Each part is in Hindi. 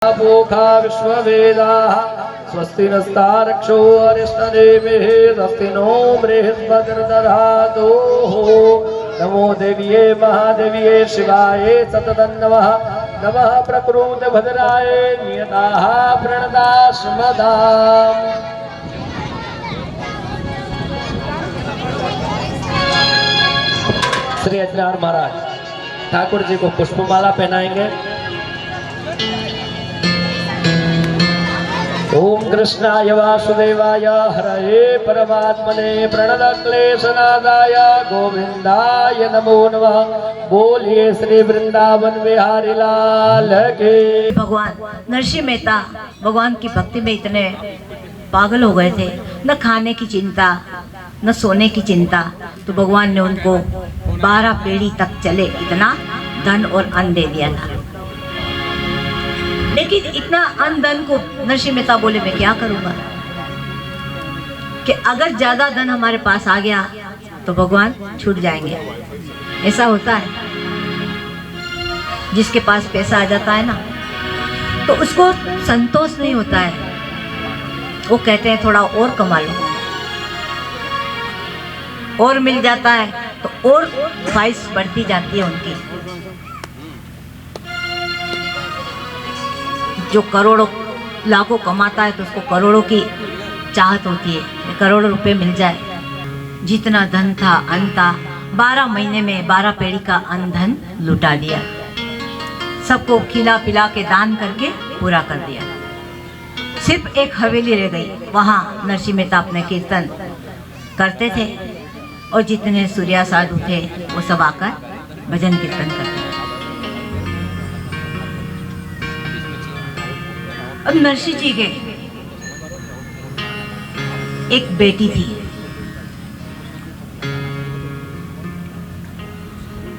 पोखा विश्ववेदाः स्वस्ति नस्तारक्षो अरिष्टनेमिः स्वस्ति नो बृहस्पतिर्दधातु। नमो देव्ये महादेव्ये शिवाये सततं नमः। नमः प्रकृतिभद्राय नियताः प्रणतास्मदाम्। श्री अजनार महाराज ठाकुर जी को पुष्पमाला पहनाएंगे। ओम कृष्णाय वासुदेवाय हरये परमात्मने प्रणतक्लेशनादाय गोविंदाय नमो नमः। बोलिए श्री वृंदावन बिहारी लाल के। भगवान नरसिंह मेहता भगवान की भक्ति में इतने पागल हो गए थे, न खाने की चिंता न सोने की चिंता, तो भगवान ने उनको 12 पीढ़ी तक चले इतना धन और अन्न दे दिया था। लेकिन इतना अन्न धन को नरसिंह मेहता बोले मैं क्या करूंगा, कि अगर ज्यादा धन हमारे पास आ गया तो भगवान छूट जाएंगे। ऐसा होता है, जिसके पास पैसा आ जाता है ना तो उसको संतोष नहीं होता है, वो कहते हैं थोड़ा और कमा लो, और मिल जाता है तो और ख्वाहिश बढ़ती जाती है उनकी। जो करोड़ों लाखों कमाता है तो उसको करोड़ों की चाहत होती है, करोड़ों रुपए मिल जाए। जितना धन था अन्न था, 12 महीने में 12 पीढ़ी का अन्न धन लुटा दिया, सबको खिला पिला के दान करके पूरा कर दिया। सिर्फ एक हवेली रह गई, वहाँ नरसिंह मेहता अपने कीर्तन करते थे और जितने सूर्या साधु थे वो सब आकर भजन कीर्तन करते थे। अब नरसिंह जी के एक बेटी थी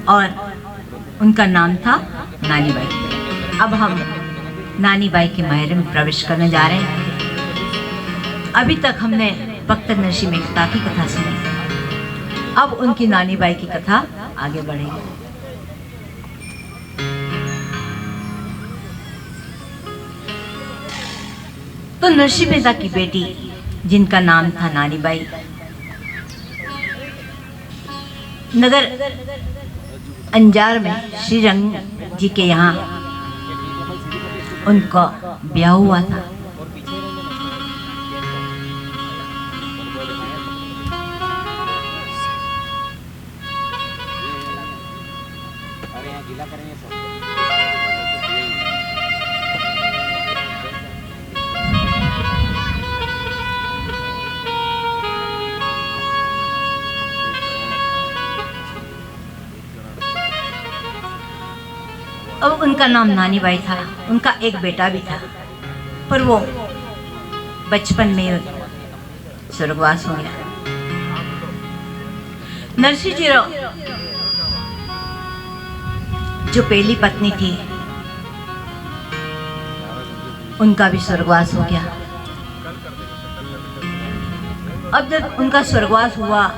और उनका नाम था नानी बाई। अब हम नानी बाई के महल में प्रवेश करने जा रहे हैं। अभी तक हमने भक्त नरसिंह मेहता की कथा सुनी, अब उनकी नानी बाई की कथा आगे बढ़ेगी। तो नरसिंह मेहता की बेटी जिनका नाम था नानी बाई, नगर अंजार में श्री रंग जी के यहाँ उनका ब्याह हुआ था। अब उनका नाम नानी बाई था, उनका एक बेटा भी था, पर वो बचपन में स्वर्गवास हो गया। नरसिंह जी जो पहली पत्नी थी उनका भी स्वर्गवास हो गया। अब जब उनका स्वर्गवास हुआ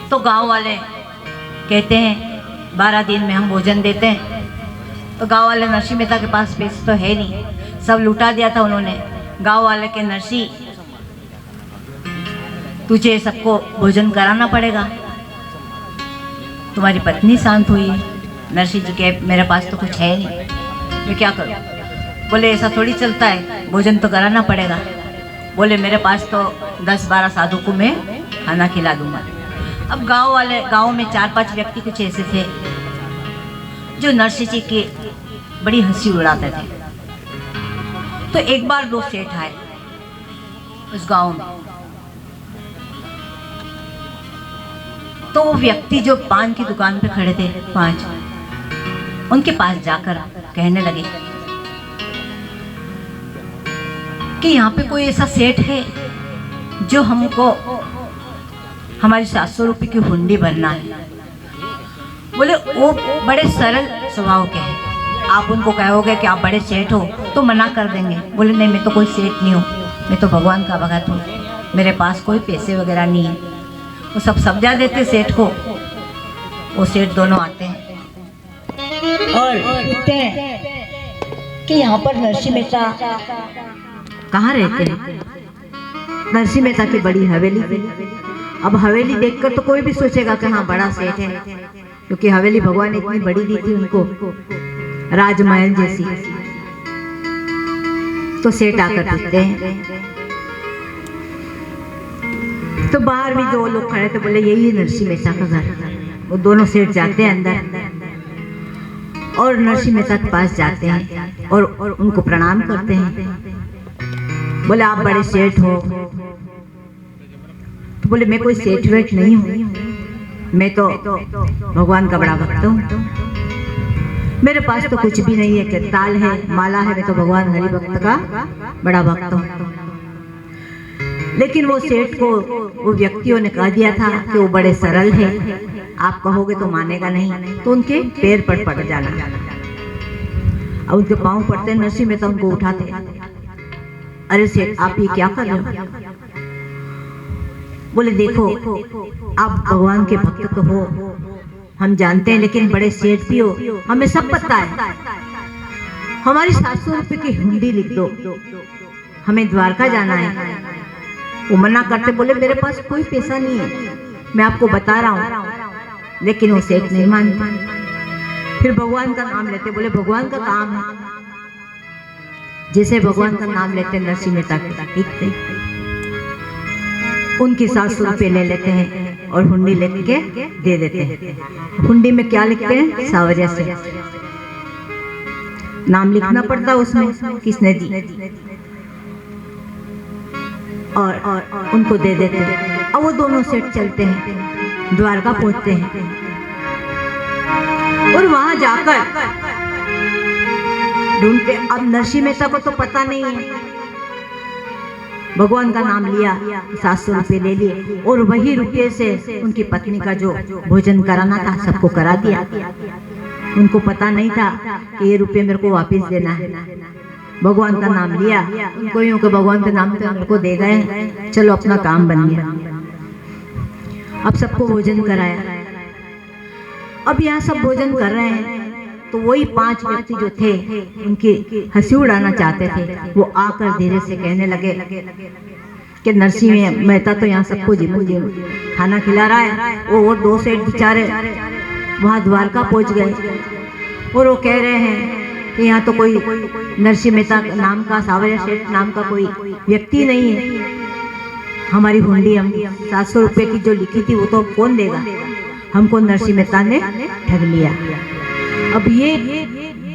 तो गांव वाले कहते हैं 12 दिन में हम भोजन देते हैं। तो गांव वाले नरसिंह मेहता के पास पैसे तो है नहीं, सब लुटा दिया था उन्होंने। गांव वाले के नरसिंह तुझे सबको भोजन कराना पड़ेगा, तुम्हारी पत्नी शांत हुई है। नरसिंह जी के मेरे पास तो कुछ है नहीं, मैं क्या करूं? बोले ऐसा थोड़ी चलता है, भोजन तो कराना पड़ेगा। बोले मेरे पास तो 10-12 साधु को मैं खाना खिला दूंगा। अब गांव में 4-5 व्यक्ति कुछ ऐसे थे जो नरसिंह जी की बड़ी हंसी उड़ाते थे। तो एक बार 2 सेठ आए उस गांव में, तो वो व्यक्ति जो पान की दुकान पे खड़े थे 5, उनके पास जाकर कहने लगे कि यहाँ पे कोई ऐसा सेठ है जो हमको हमारी 700 रुपये की हुंडी भरना है। बोले वो बड़े सरल स्वभाव के हैं, आप उनको कहोगे कि आप बड़े सेठ हो तो मना कर देंगे। बोले नहीं, मैं तो कोई सेठ नहीं हूँ, मैं तो भगवान का भगत हूँ, मेरे पास कोई पैसे वगैरह नहीं है। वो सब समझा देते सेठ को। वो सेठ दोनों आते हैं और कि यहाँ पर नरसिंह मेहता कहाँ रहते हैं। नरसिंह मेहता की बड़ी हवेली थी। अब हवेली देखकर तो कोई भी सोचेगा कि हाँ बड़ा सेठ है, क्योंकि हवेली भगवान ने इतनी बड़ी दी थी उनको, राजमहल जैसी। तो सेठ आकर पूछते हैं, तो बाहर भी दो लोग खड़े थे, बोले यही है नरसिंह मेहता का घर। वो दोनों सेठ जाते हैं अंदर और नरसिंह मेहता के पास जाते हैं और उनको प्रणाम करते हैं। बोले आप बड़े सेठ हो? तो बोले मैं कोई सेठ वेठ नहीं हूँ, मैं तो भगवान का बड़ा भक्त हूँ। मेरे पास तो कुछ भी नहीं है, ताल है, माला है, मैं तो भगवान हरि भक्त का बड़ा भक्त हूँ। लेकिन वो सेठ को वो व्यक्तियों ने कह दिया था कि वो बड़े सरल है, आप कहोगे तो मानेगा नहीं, तो उनके पैर पर पड़ जाना। अब उनके पांव पड़ते नरसिंह मेहता उनको उठाते, अरे सेठ आप ये क्या कर रहे हो? बोले देखो आप भगवान के भक्त तो हो, हम जानते हैं, लेकिन बड़े सेठ भी हो, हमें सब पता है। हमारी 700 रुपए की हुंडी लिख दो, हमें द्वारका जाना है। वो मना करते, बोले मेरे पास कोई पैसा नहीं है, मैं आपको बता रहा हूँ। लेकिन वो सेठ नहीं मानते। फिर भगवान का नाम लेते, बोले भगवान का काम है। जैसे भगवान का नाम लेते नरसिंह मेहता लिखते, उनकी 700 रुपये ले लेते हैं और हुंडी लेके दे देते हैं। हुंडी में क्या लिखते हैं? सावरिया से नाम लिखना पड़ता उसमें, किसने दी, और उनको दे देते हैं। अब वो दोनों सेठ चलते हैं, द्वारका पहुंचते हैं और वहां जाकर ढूंढते। अब नरसिंह मेहता को तो पता नहीं है, भगवान का नाम लिया, 700 रुपये ले लिए और वही रुपये से उनकी पत्नी का जो भोजन कराना था सबको करा दिया। उनको पता नहीं था कि ये रुपये मेरे को वापस देना है। भगवान का नाम लिया, उनको यूं कि भगवान के नाम पे उनको दे गए, चलो अपना काम बन गया। अब सबको भोजन कराया। अब यहाँ सब भोजन कर रहे हैं तो वही 5 व्यक्ति जो थे उनकी हंसी उड़ाना चाहते थे, वो आकर धीरे से कहने लगे कि नरसिंह मेहता तो यहाँ सबको जीवन खाना खिला रहा है। वो 2 सेठ बेचारे वहाँ द्वारका पहुँच गए और वो कह रहे हैं कि यहाँ तो कोई नरसिंह मेहता नाम का, सावरिया सेठ नाम का कोई व्यक्ति नहीं है। हमारी हुंडी हम 700 रुपये की जो लिखी थी वो तो कौन देगा, हमको नरसिंह मेहता ने ठग लिया। अब ये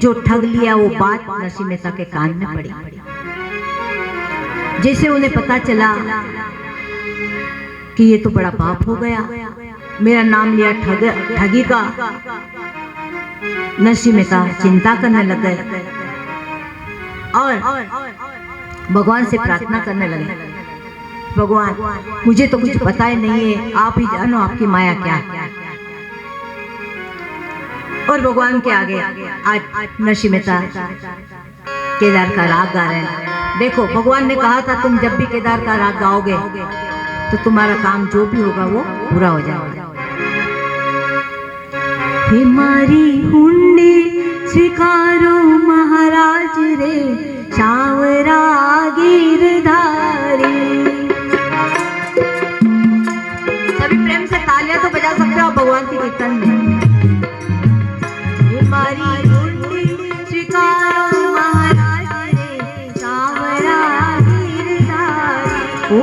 जो ठग लिया वो बात नरसिंह मेहता के कान में पड़ी। जैसे उन्हें पता चला कि ये तो बड़ा पाप हो गया, मेरा नाम लिया ठगी का, नरसिंह मेहता चिंता करने लग गए और भगवान से प्रार्थना करने लगे, भगवान मुझे तो कुछ पता ही नहीं है, आप ही जानो आपकी माया क्या है। और भगवान के आगे आज नरसिंह मेहता केदार का राग गा रहे हैं। देखो भगवान ने कहा था तुम जब भी केदार का राग गाओगे तो तुम्हारा काम जो भी होगा वो पूरा हो जाएगा। हमारी हुंडी स्वीकारो महाराज रे, सांवरा गिरधारी। सभी प्रेम से तालियां तो बजा सकते हो भगवान की कीर्तन में। हमारी हुंडी स्वीकारो महाराज रे, सांवरा गिरधारी। ओ